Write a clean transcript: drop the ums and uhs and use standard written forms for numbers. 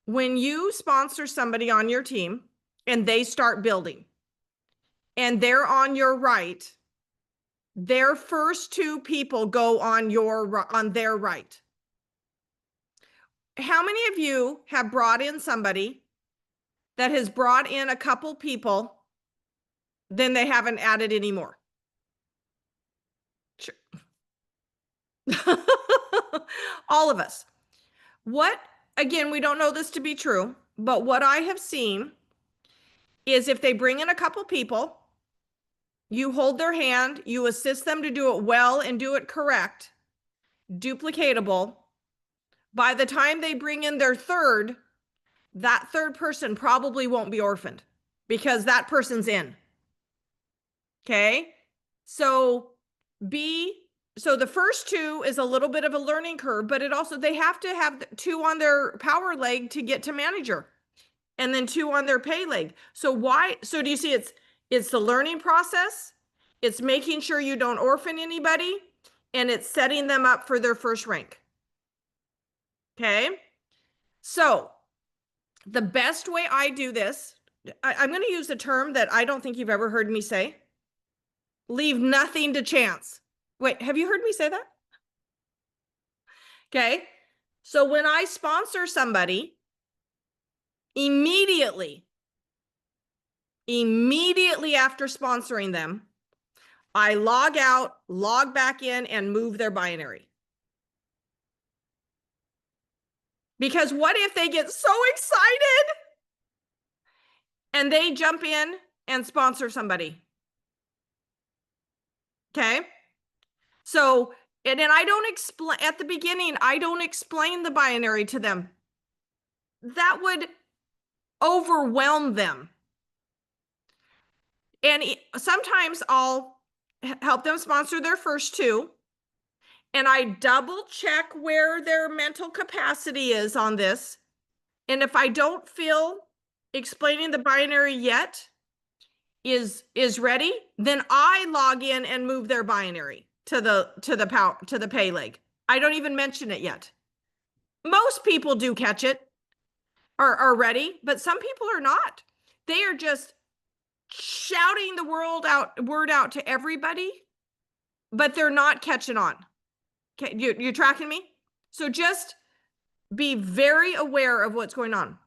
When you sponsor somebody on your team and they start building and they're on your right, their first two people go on their right. How many of you have brought in somebody that has brought in a couple people, then they haven't added any more? Sure. All of us. Again, we don't know this to be true, but what I have seen is if they bring in a couple people, you hold their hand, you assist them to do it well and do it correct, duplicatable. By the time they bring in their third, that third person probably won't be orphaned because that person's in. Okay. So the first two is a little bit of a learning curve, but they have to have two on their power leg to get to manager and then two on their pay leg. So do you see it's the learning process. It's making sure you don't orphan anybody, and it's setting them up for their first rank. Okay. So the best way I do this, I'm going to use a term that I don't think you've ever heard me say. Leave nothing to chance. Wait, have you heard me say that? Okay. So when I sponsor somebody, immediately after sponsoring them, I log out, log back in, and move their binary. Because what if they get so excited and they jump in and sponsor somebody? Okay. So, and then I don't explain at the beginning, I don't explain the binary to them. That would overwhelm them. And sometimes I'll help them sponsor their first two, and I double check where their mental capacity is on this. And if I don't feel explaining the binary yet is ready, then I log in and move their binary to the pay leg. I don't even mention it yet. Most people do catch it, are ready, but some people are not. They are just shouting the word out to everybody, but they're not catching on. Okay, you're tracking me? So just be very aware of what's going on.